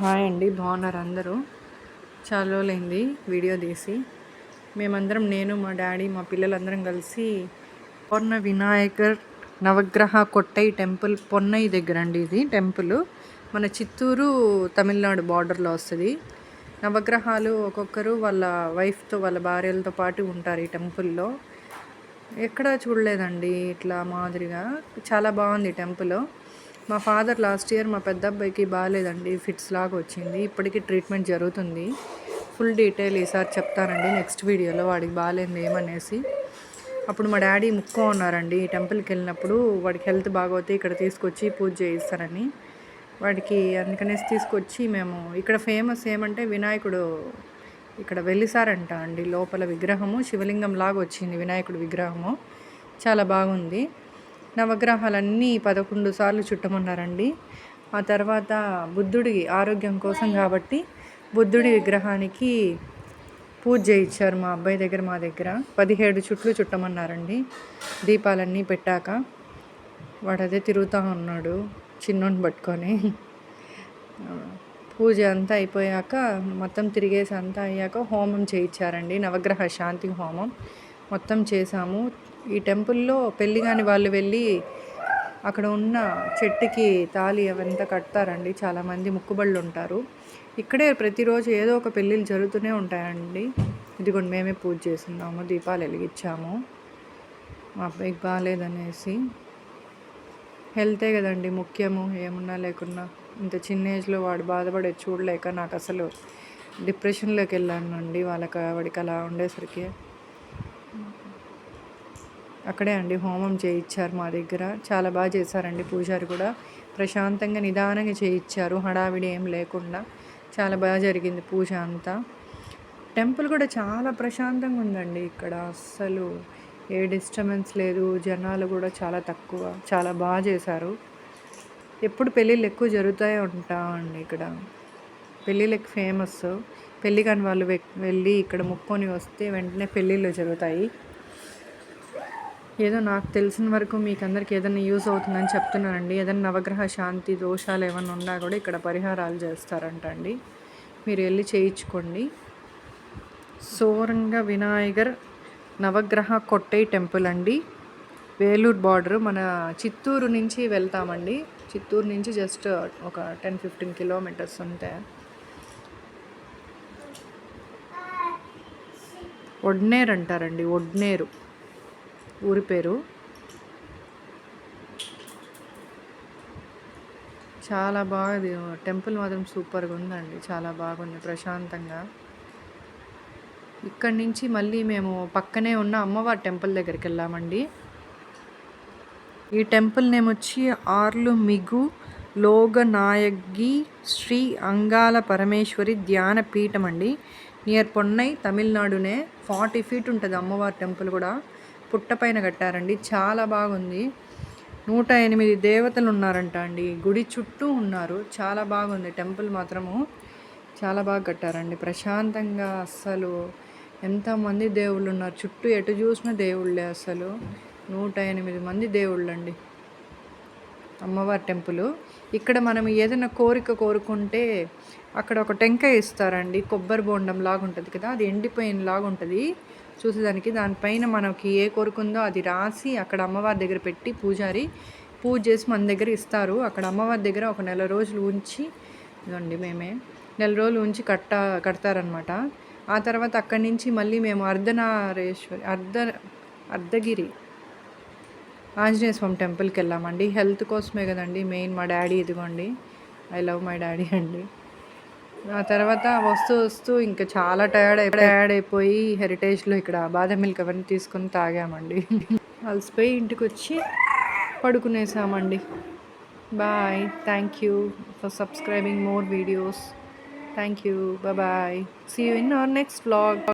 Hi అండి, బాగున్నారు అందరూ? చాలా రోజులైంది వీడియో తీసి. మేమందరం, నేను, మా డాడీ, మా పిల్లలందరం కలిసి పొన్న వినాయకర్ నవగ్రహ కొట్టై టెంపుల్, పొన్నై దగ్గర అండి ఇది టెంపుల్. మన చిత్తూరు తమిళనాడు బార్డర్లో వస్తుంది. నవగ్రహాలు ఒక్కొక్కరు వాళ్ళ వైఫ్తో, వాళ్ళ భార్యలతో పాటు ఉంటారు ఈ టెంపుల్లో. ఎక్కడా చూడలేదండి ఇట్లా మాదిరిగా. చాలా బాగుంది టెంపుల్. మా ఫాదర్ లాస్ట్ ఇయర్ మా పెద్ద అబ్బాయికి బాగాలేదండి, ఫిట్స్ లాగా వచ్చింది. ఇప్పటికీ ట్రీట్మెంట్ జరుగుతుంది. ఫుల్ డీటెయిల్ ఈసారి చెప్తానండి నెక్స్ట్ వీడియోలో, వాడికి బాగాలేదు ఏమనేసి. అప్పుడు మా డాడీ ఉన్నారండి ఈ టెంపుల్కి వెళ్ళినప్పుడు, వాడికి హెల్త్ బాగోతే ఇక్కడ తీసుకొచ్చి పూజ చేయిస్తారని. వాడికి అందుకనేసి తీసుకొచ్చి మేము ఇక్కడ ఫేమస్ ఏమంటే వినాయకుడు ఇక్కడ వెలిసారంట అండి. లోపల విగ్రహము శివలింగం లాగా వచ్చింది వినాయకుడు విగ్రహము. చాలా బాగుంది. నవగ్రహాలన్నీ 11 సార్లు చుట్టమన్నారండి. ఆ తర్వాత బుద్ధుడి ఆరోగ్యం కోసం కాబట్టి బుద్ధుడి విగ్రహానికి పూజ చేయించారు మా అబ్బాయి దగ్గర, మా దగ్గర 17 చుట్లు చుట్టమన్నారండి. దీపాలన్నీ పెట్టాక వాడు అదే తిరుగుతూ ఉన్నాడు చిన్నోని పట్టుకొని. పూజ అంతా అయిపోయాక, మొత్తం తిరిగేసి అంతా అయ్యాక హోమం చేయించారండి, నవగ్రహ శాంతి హోమం మొత్తం చేశాము. ఈ టెంపుల్లో పెళ్ళి కాని వాళ్ళు వెళ్ళి అక్కడ ఉన్న చెట్టుకి తాళి అవంతా కడతారండి. చాలామంది ముక్కుబళ్ళు ఉంటారు. ఇక్కడే ప్రతిరోజు ఏదో ఒక పెళ్ళిళ్ళు జరుగుతూనే ఉంటాయండి. ఇదిగోండి మేమే పూజ చేస్తున్నాము, దీపాలు వెలిగించాము. మా అబ్బాయికి బాగాలేదనేసి. హెల్తే కదండి ముఖ్యము, ఏమున్నా లేకున్నా. ఇంత చిన్న ఏజ్లో వాడు బాధపడేది చూడలేక నాకు అసలు డిప్రెషన్లోకి వెళ్ళానండి. వాడికి అలా ఉండేసరికి. అక్కడే అండి హోమం చేయించారు మా దగ్గర. చాలా బాగా చేశారండి. పూజారి కూడా ప్రశాంతంగా నిదానంగా చేయించారు, హడావిడి ఏం లేకుండా. చాలా బాగా జరిగింది పూజ అంతా. టెంపుల్ కూడా చాలా ప్రశాంతంగా ఉందండి ఇక్కడ. అస్సలు ఏ డిస్టర్బెన్స్ లేదు, జనాలు కూడా చాలా తక్కువ. చాలా బాగా చేశారు. ఎప్పుడు పెళ్ళిళ్ళు ఎక్కువ జరుగుతూనే ఉంటామండి ఇక్కడ. పెళ్ళిళ్ళకి ఫేమస్. పెళ్ళి కాని వాళ్ళు వెళ్ళి ఇక్కడ ముక్కొని వస్తే వెంటనే పెళ్ళిళ్ళు జరుగుతాయి. ఏదో నాకు తెలిసిన వరకు మీకు అందరికీ ఏదైనా యూజ్ అవుతుందని చెప్తున్నానండి. ఏదైనా నవగ్రహ శాంతి దోషాలు ఏమైనా ఉన్నా కూడా ఇక్కడ పరిహారాలు చేస్తారంట అండి. మీరు వెళ్ళి చేయించుకోండి. సోరంగ వినాయకర్ నవగ్రహ కొట్టై టెంపుల్ అండి, వేలూరు బార్డర్. మన చిత్తూరు నుంచి వెళ్తామండి. చిత్తూరు నుంచి జస్ట్ ఒక 10-15 కిలోమీటర్స్ ఉంటే. ఒడ్నేరు అంటారండి, ఒడ్నేరు ఊరి పేరు. చాలా బాగుంది టెంపుల్, మాత్రం సూపర్గా ఉందండి. చాలా బాగుంది ప్రశాంతంగా. ఇక్కడి నుంచి మళ్ళీ మేము పక్కనే ఉన్న అమ్మవారి టెంపుల్ దగ్గరికి వెళ్ళామండి. ఈ టెంపుల్ నేమ్ వచ్చి ఆర్లుమిగు లోగనాయగి శ్రీ అంగాల పరమేశ్వరి ధ్యాన పీఠం అండి. నియర్ పొన్నై, తమిళనాడునే. 40 feet ఉంటుంది అమ్మవారి టెంపుల్ కూడా. పుట్టపైన కట్టారండి. చాలా బాగుంది. 108 దేవతలు ఉన్నారంట అండి. గుడి చుట్టూ ఉన్నారు. చాలా బాగుంది టెంపుల్ మాత్రము. చాలా బాగా కట్టారండి ప్రశాంతంగా. అస్సలు ఎంతమంది దేవుళ్ళు ఉన్నారు చుట్టూ, ఎటు చూసినా దేవుళ్ళే. అసలు 108 మంది దేవుళ్ళండి అమ్మవారి టెంపుల్. ఇక్కడ మనం ఏదైనా కోరిక కోరుకుంటే అక్కడ ఒక టెంకాయ ఇస్తారండి. కొబ్బరి బోండం లాగా ఉంటుంది కదా, అది ఎండిపోయిన లాగా ఉంటుంది చూసేదానికి. దానిపైన మనకి ఏ కోరుకుందో అది రాసి అక్కడ అమ్మవారి దగ్గర పెట్టి పూజారి పూజ చేసి మన దగ్గర ఇస్తారు. అక్కడ అమ్మవారి దగ్గర ఒక 1 రోజులు ఉంచి, ఇదండి మేమే 1 రోజులు ఉంచి కడతారనమాట. ఆ తర్వాత అక్కడి నుంచి మళ్ళీ మేము అర్ధగిరి ఆంజనేయ స్వామి టెంపుల్కి వెళ్ళామండి. హెల్త్ కోసమే కదండి మెయిన్. మా డాడీ ఇదిగోండి, ఐ లవ్ మై డాడీ అండి. ఆ తర్వాత వస్తూ ఇంకా చాలా టయర్డ్ అయిపోయి హెరిటేజ్లో ఇక్కడ బాదం మిల్క్ అవన్నీ తీసుకొని తాగామండి. అలసిపోయి ఇంటికి వచ్చి పడుకునేసామండి. Bye. Thank you for subscribing more videos. Thank you. Bye. See you in our next vlog.